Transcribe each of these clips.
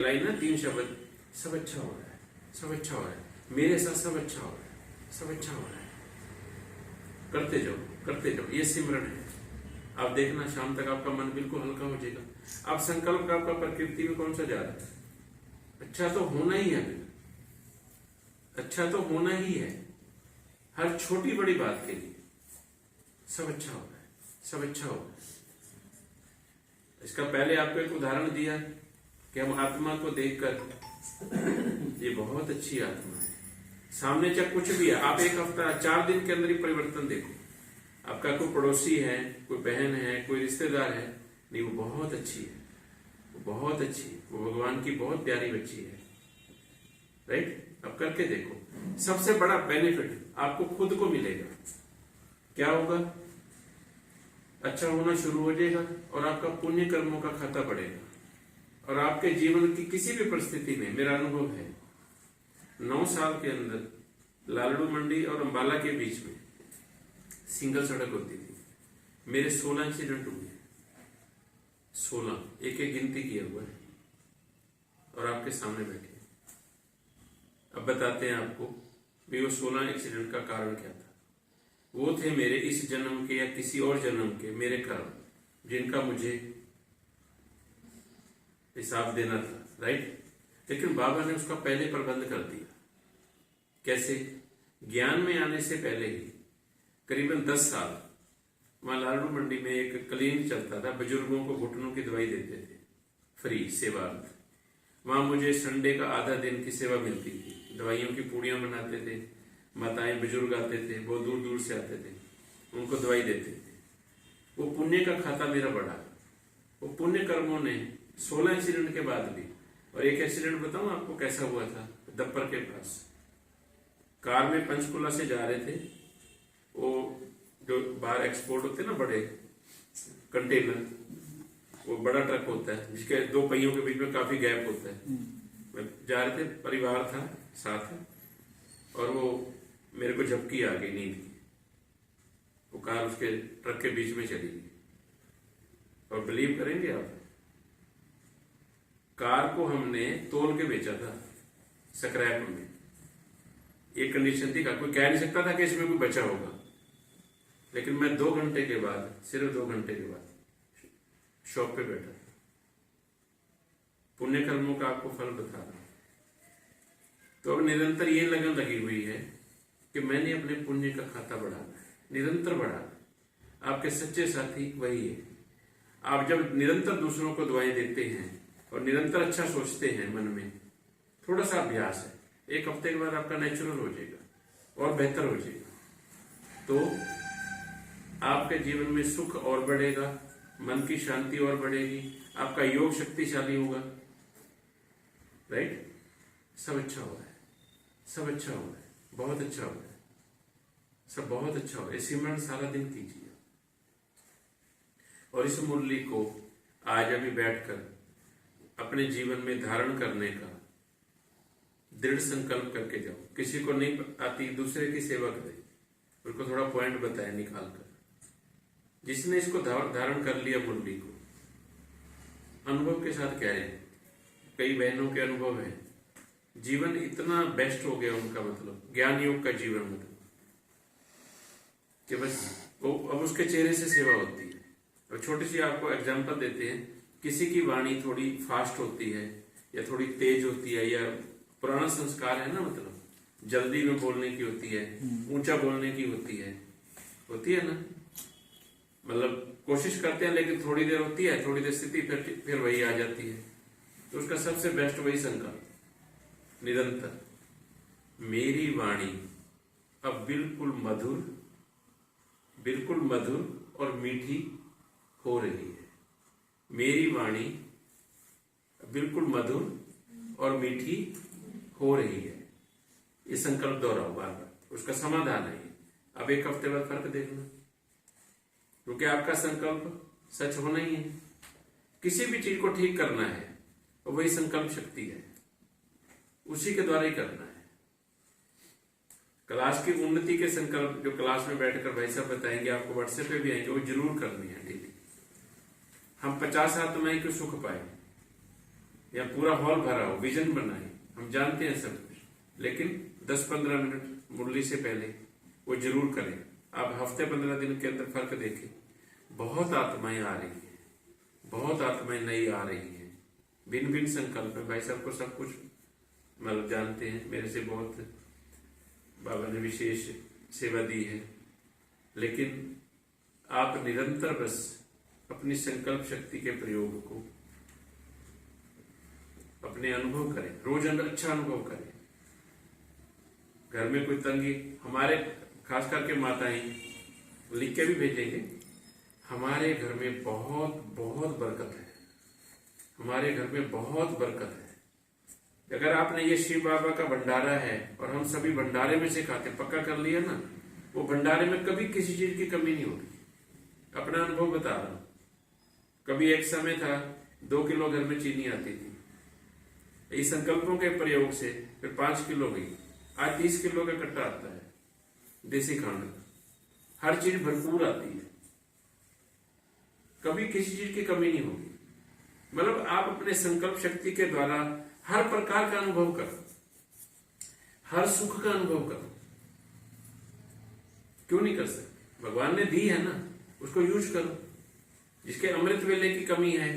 लाई ना 3 शब्द, सब अच्छा हो रहा है, सब अच्छा हो रहा है, मेरे साथ सब अच्छा हो रहा है, सब अच्छा हो रहा है। करते जाओ, करते जाओ, ये सिमरन है। आप देखना शाम तक आपका मन बिल्कुल हल्का हो जाएगा। आप संकल्प आपका प्रकृति में कौन सा जा रहा है? अच्छा तो होना ही है, अच्छा तो होना ही है। हर छोटी बड़ी बात के लिए सब अच्छा हो रहा है, सब अच्छा हो रहा है। इसका पहले आपको एक उदाहरण दिया कि हम आत्मा को देखकर ये बहुत अच्छी आत्मा है, सामने चाहे कुछ भी है, आप एक हफ्ता 4 दिन के अंदर ही परिवर्तन देखो। आपका कोई पड़ोसी है, कोई बहन है, कोई रिश्तेदार है, नहीं वो बहुत अच्छी है, वो बहुत अच्छी है, वो भगवान की बहुत प्यारी बच्ची है, राइट। अब करके देखो, सबसे बड़ा बेनिफिट आपको खुद को मिलेगा। क्या होगा? अच्छा होना शुरू हो जाएगा और आपका पुण्य कर्मों का खाता बढ़ेगा। और आपके जीवन की किसी भी परिस्थिति में मेरा अनुभव है, 9 साल के अंदर लालड़ू मंडी और अंबाला के बीच में सिंगल सड़क होती थी, मेरे 16 इंसिडेंट हुए, 16, एक एक गिनती किया हुआ है और आपके सामने बैठे। अब बताते हैं आपको भी वो 16 एक्सीडेंट का कारण क्या था। वो थे मेरे इस जन्म के या किसी और जन्म के मेरे कर्म, जिनका मुझे हिसाब देना था, राइट। लेकिन बाबा ने उसका पहले प्रबंध कर दिया। कैसे? ज्ञान में आने से पहले ही करीबन 10 साल वहां लालड़ू मंडी में एक क्लिनिक चलता था, बुजुर्गों को घुटनों की दवाई देते थे, फ्री सेवा। वहां मुझे संडे का आधा दिन की सेवा मिलती थी, दवाइयों की पूड़ियां बनाते थे, माताएं बुजुर्ग आते थे, बहुत दूर दूर से आते थे, उनको दवाई देते थे। वो पुण्य का खाता मेरा बढ़ा। वो पुण्य कर्मों ने 16 एक्सीडेंट के बाद भी, और एक एक्सीडेंट बताऊं आपको कैसा हुआ था, दप्पर के पास कार में पंचकुला से जा रहे थे, वो जो बाहर एक्सपोर्ट होते ना बड़े कंटेनर, वो बड़ा ट्रक होता है जिसके 2 पहियों के बीच में काफी गैप होता है। जा रहे थे, परिवार था साथ, और वो मेरे को झपकी आ गई नींद की, वो कार उसके ट्रक के बीच में चली गई। और बिलीव करेंगे आप, कार को हमने तोल के बेचा था स्क्रैप में। एक कंडीशन थी, कोई कह नहीं सकता था कि इसमें कोई बचा होगा, लेकिन मैं 2 घंटे के बाद, सिर्फ 2 घंटे के बाद शॉप पे बैठा। पुण्य कर्मों का आपको फल बता रहा हूं। तो अब निरंतर ये लगन लगी हुई है कि मैंने अपने पुण्य का खाता बढ़ाना है, निरंतर बढ़ाना। आपके सच्चे साथी वही है। आप जब निरंतर दूसरों को दुआएं देते हैं और निरंतर अच्छा सोचते हैं मन में, थोड़ा सा अभ्यास है, 1 हफ्ते के बाद आपका नेचुरल हो जाएगा और बेहतर हो जाएगा। तो आपके जीवन में सुख और बढ़ेगा, मन की शांति और बढ़ेगी, आपका योग शक्तिशाली होगा, राइट। सब अच्छा हो रहा है, सब अच्छा हो रहा है, बहुत अच्छा हो रहा है, सब बहुत अच्छा हो रहा है। सिमरन सारा दिन कीजिए और इस मुरली को आज अभी बैठकर अपने जीवन में धारण करने का दृढ़ संकल्प करके जाओ। किसी को नहीं आती, दूसरे की सेवा करें, उनको थोड़ा पॉइंट बताए निकाल कर। जिसने इसको धारण कर लिया मुरली को, अनुभव के साथ कह रहे हैं, कई बहनों के अनुभव है, जीवन इतना बेस्ट हो गया उनका, मतलब ज्ञान योग का जीवन, मतलब कि बस वो अब उसके चेहरे से सेवा होती है। और छोटी सी आपको एग्जांपल देते हैं, किसी की वाणी थोड़ी फास्ट होती है या थोड़ी तेज होती है, या पुराना संस्कार है ना, मतलब जल्दी में बोलने की होती है, ऊंचा बोलने की होती है ना, मतलब कोशिश करते हैं लेकिन थोड़ी देर होती है, थोड़ी देर स्थिति फिर वही आ जाती है। तो उसका सबसे बेस्ट वही संकल्प, निरंतर मेरी वाणी अब बिल्कुल मधुर और मीठी हो रही है। मेरी वाणी बिल्कुल मधुर और मीठी हो रही है। ये संकल्प दोहराओ बार बार, उसका समाधान है। अब 1 हफ्ते बाद फर्क देखना, क्योंकि आपका संकल्प सच होना ही है। किसी भी चीज को ठीक करना है और वही संकल्प शक्ति है, उसी के द्वारा ही करना है। क्लास की उन्नति के संकल्प जो क्लास में बैठकर भाई साहब बताएंगे, आपको व्हाट्सएप पे भी आएंगे, वो जरूर करनी है डेली। हम 50 आत्माएं क्यों सुख पाए, या पूरा हॉल भरा हो, विजन बनाए, हम जानते हैं सब कुछ, लेकिन 10-15 मिनट मुरली से पहले वो जरूर करें। आप हफ्ते 15 दिन के अंदर फर्क देखें, बहुत आत्माएं आ रही हैं, बहुत आत्माएं नई आ रही हैं, भिन्न भिन्न संकल्प है। भाई साहब को सब कुछ मतलब जानते हैं, मेरे से बहुत बाबा ने विशेष सेवा दी है, लेकिन आप निरंतर बस अपनी संकल्प शक्ति के प्रयोग को अपने अनुभव करें, रोज अच्छा अनुभव करें। घर में कोई तंगी, हमारे खास करके माताएं लिख के भी भेजेंगे, हमारे घर में बहुत बहुत बरकत है, हमारे घर में बहुत बरकत है। अगर आपने ये शिव बाबा का भंडारा है और हम सभी भंडारे में से खाते, पक्का कर लिया ना, वो भंडारे में कभी किसी चीज की कमी नहीं होगी। अपना अनुभव बता रहा हूं। कभी एक समय था 2 किलो घर में चीनी आती थी, इस संकल्पों के प्रयोग से फिर 5 किलो गई, आज 30 किलो का कट्टा आता है देसी खांड का। हर चीज भरपूर आती है, कभी किसी चीज की कमी नहीं होगी। मतलब आप अपने संकल्प शक्ति के द्वारा हर प्रकार का अनुभव करो, हर सुख का अनुभव करो। क्यों नहीं कर सकते? भगवान ने दी है ना, उसको यूज करो। जिसके अमृत वेले की कमी है,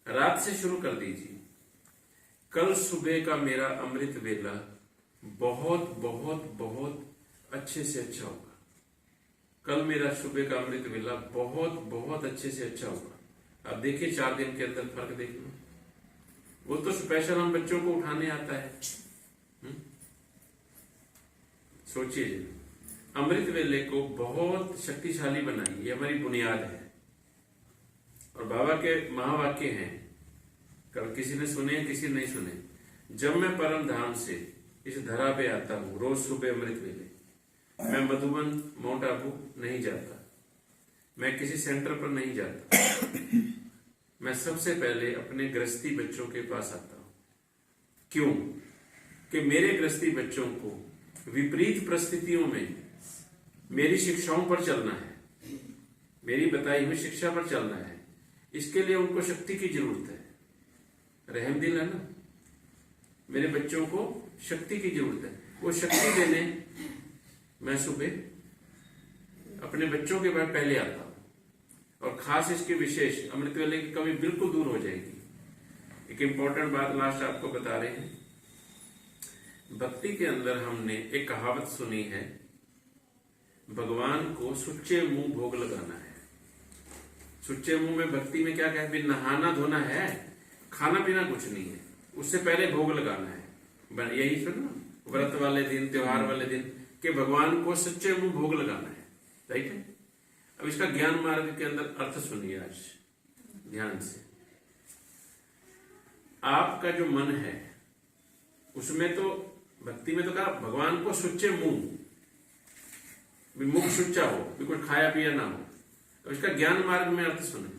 रात से शुरू कर दीजिए। कल सुबह का मेरा अमृत वेला बहुत बहुत बहुत अच्छे से अच्छा होगा। कल मेरा सुबह का अमृत वेला बहुत बहुत अच्छे से अच्छा होगा। अब देखिए 4 दिन के अंदर फर्क देख लो। वो तो स्पेशल हम बच्चों को उठाने आता है। सोचिए, अमृत वेले को बहुत शक्तिशाली बनाइए, ये हमारी बुनियाद है। और बाबा के महावाक्य हैं, कल किसी ने सुने किसी नहीं सुने। जब मैं परम धाम से इस धरा पे आता हूं, रोज सुबह अमृत वेले, मैं मधुबन माउंट आबू नहीं जाता, मैं किसी सेंटर पर नहीं जाता, मैं सबसे पहले अपने गृहस्थी बच्चों के पास आता हूं। क्यों? कि मेरे गृहस्थी बच्चों को विपरीत परिस्थितियों में मेरी शिक्षाओं पर चलना है, मेरी बताई हुई शिक्षा पर चलना है। इसके लिए उनको शक्ति की जरूरत है। रहम दिल है ना, मेरे बच्चों को शक्ति की जरूरत है। वो शक्ति देने मैं सुबह अपने बच्चों के बाद पहले आता हूं। और खास इसके विशेष अमृत वेले की कमी बिल्कुल दूर हो जाएगी। एक इंपॉर्टेंट बात लास्ट आपको बता रहे हैं। भक्ति के अंदर हमने एक कहावत सुनी है, भगवान को सुच्चे मुंह भोग लगाना है। सुच्चे मुंह में भक्ति में क्या कहते हैं? नहाना धोना है, खाना पीना कुछ नहीं है, उससे पहले भोग लगाना है। यही सुनो, व्रत वाले दिन, त्योहार वाले दिन के भगवान को सच्चे मुंह भोग लगाना है। राइट है? अब इसका ज्ञान मार्ग के अंदर अर्थ सुनिए आज ध्यान से। आपका जो मन है उसमें तो भक्ति में तो कहा भगवान को सुच्चे मुंह, मुख सुच्चा हो, कुछ खाया पिया ना हो। अब इसका ज्ञान मार्ग में अर्थ सुने।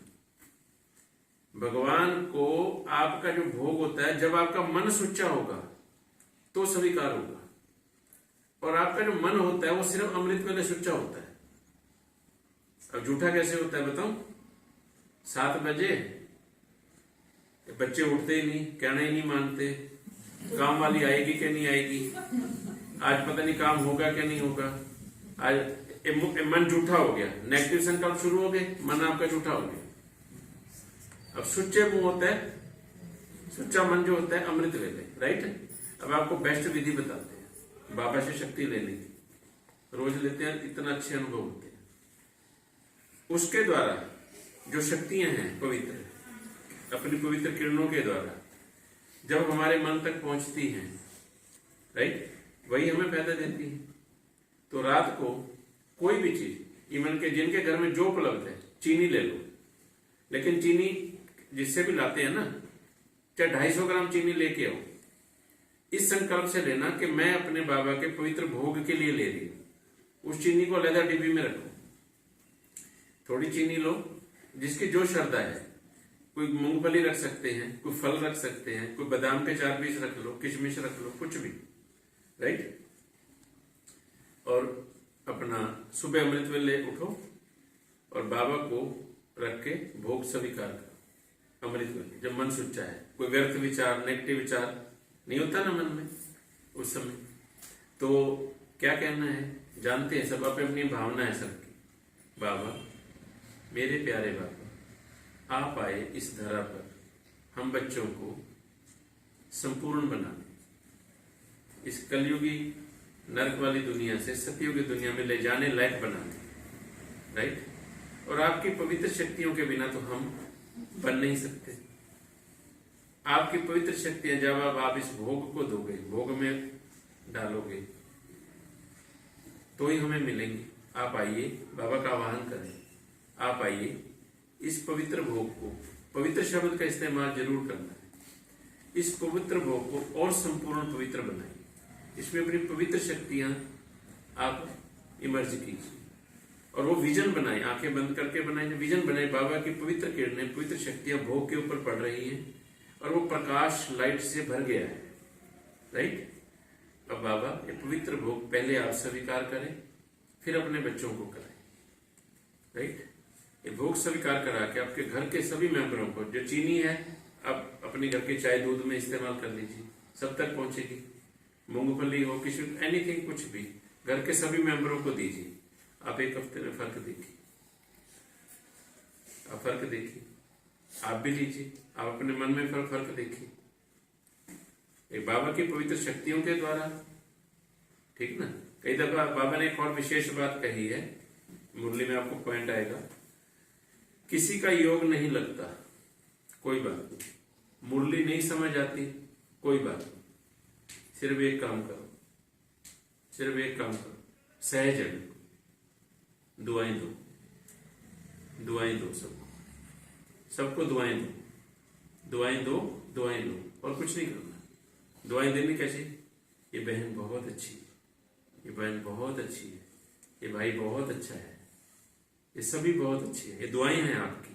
भगवान को आपका जो भोग होता है, जब आपका मन सुच्चा होगा तो स्वीकार होगा। और आपका जो मन होता है वो सिर्फ अमृत वेले सुच्चा होता है। अब झूठा कैसे होता है बताऊं? 7 बजे बच्चे उठते ही नहीं, कहना ही नहीं मानते, काम वाली आएगी कि नहीं आएगी, आज पता नहीं काम होगा कि नहीं होगा, आज मन झूठा हो गया, नेगेटिव संकल्प शुरू हो गए, मन आपका झूठा हो गया। अब सुच्चे मुंह होता है, सुच्चा मन जो होता है अमृत वेले। राइट? अब आपको बेस्ट विधि बताते हैं बाबा से शक्ति लेने की। रोज लेते हैं, इतना अच्छे अनुभव होते हैं। उसके द्वारा जो शक्तियां हैं पवित्र, अपनी पवित्र किरणों के द्वारा जब हमारे मन तक पहुंचती हैं, राइट, वही हमें फायदा देती है। तो रात को कोई भी चीज, इवन के जिनके घर में जो उपलब्ध है, चीनी ले लो, लेकिन चीनी जिससे भी लाते हैं ना, चाहे 250 ग्राम चीनी लेके आओ, इस संकल्प से लेना कि मैं अपने बाबा के पवित्र भोग के लिए ले रही हूं। उस चीनी को अलग डिब्बी में रखो। थोड़ी चीनी लो, जिसकी जो श्रद्धा है, कोई मूंगफली रख सकते हैं, कोई फल रख सकते हैं, कोई बादाम के 4 पीस रख लो, किशमिश रख लो, कुछ भी। राइट? और अपना सुबह अमृत वेले उठो और बाबा को रख के भोग स्वीकार करो। अमृत वाली, जब मन सुच्चा है, कोई व्यर्थ विचार, नेगेटिव विचार नहीं होता ना मन में उस समय। तो क्या कहना है, जानते हैं सब, अपनी अपनी भावना है सबकी। बाबा, मेरे प्यारे बाबा, आप आए इस धरा पर हम बच्चों को संपूर्ण बनाने, इस कलयुगी नरक वाली दुनिया से सतयुगी दुनिया में ले जाने लायक बनाने, राइट। और आपकी पवित्र शक्तियों के बिना तो हम बन नहीं सकते। आपकी पवित्र शक्तियां जब आप इस भोग को दोगे, भोग में डालोगे, तो ही हमें मिलेंगी। आप आइए, बाबा का आह्वान करें, आप आइए, इस पवित्र भोग को, पवित्र शब्द का इस्तेमाल जरूर करना है, इस पवित्र भोग को और संपूर्ण पवित्र बनाइए। इसमें अपनी पवित्र शक्तियां आप इमर्ज कीजिए और वो विजन बनाए, आंखें बंद करके बनाए, विजन बनाए, बाबा की पवित्र किरणें, पवित्र शक्तियां भोग के ऊपर पड़ रही हैं और वो प्रकाश लाइट से भर गया है, राइट। अब बाबा ये पवित्र भोग पहले आप स्वीकार करें, फिर अपने बच्चों को करें, राइट। ये भोग स्वीकार करा के आपके घर के सभी मेंबरों को, जो चीनी है आप अपने घर के चाय दूध में इस्तेमाल कर लीजिए, सब तक पहुंचेगी। मूंगफली हो, किसी एनीथिंग, कुछ भी घर के सभी मेंबरों को दीजिए। आप एक हफ्ते में फर्क देखिए, आप फर्क देखिए, आप भी लीजिए, आप अपने मन में फर्क देखिए, एक बाबा की पवित्र शक्तियों के द्वारा, ठीक ना। कई दफा बाबा ने एक और विशेष बात कही है, मुरली में आपको पॉइंट आएगा, किसी का योग नहीं लगता, कोई बात नहीं, मुरली नहीं समझ आती, कोई बात नहीं, सिर्फ एक काम करो, सिर्फ एक काम करो, सहज दुआएं दो, दुआएं दो, सबको दुआएं दो, दुआएं दो, दुआएं दो, और कुछ नहीं करना। दुआएं देनी कैसी, ये बहन बहुत अच्छी है, ये बहन बहुत अच्छी है, ये भाई बहुत अच्छा है, ये सभी बहुत अच्छी है, ये दुआएं हैं आपकी,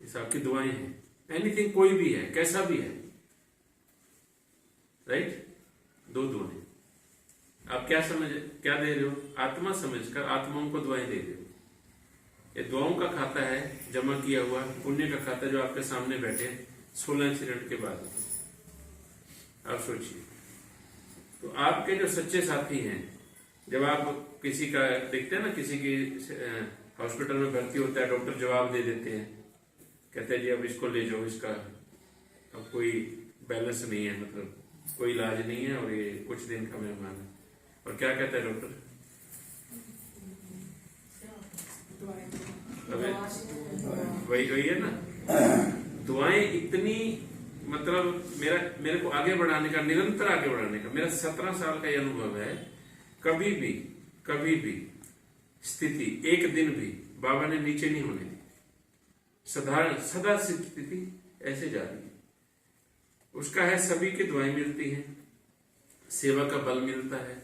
ये सबकी दुआएं हैं। एनीथिंग, कोई भी है, कैसा भी है, राइट। दो दुआएं, आप क्या दे रहे हो, आत्मा समझकर आत्माओं को दुआएं दे रहे हो। ये दुआओं का खाता है, जमा किया हुआ पुण्य का खाता, जो आपके सामने बैठे 16 इंसिडेंट के बाद। आप सोचिए, तो आपके जो सच्चे साथी हैं, जब आप किसी का देखते हैं ना, किसी की हॉस्पिटल में भर्ती होता है, डॉक्टर जवाब दे देते हैं, कहते हैं जी अब इसको ले जाओ, इसका अब कोई बैलेंस नहीं है, मतलब कोई इलाज नहीं है और ये कुछ दिन का मेहमान है। और क्या कहता है डॉक्टर, वही है ना, दुआएं इतनी, मतलब मेरे को आगे बढ़ाने का, निरंतर आगे बढ़ाने का, मेरा 17 साल का ये अनुभव है। कभी भी स्थिति एक दिन भी बाबा ने नीचे नहीं होने दी, सदा स्थिति ऐसे जा रही है। उसका है, सभी की दुआएं मिलती हैं, सेवा का बल मिलता है,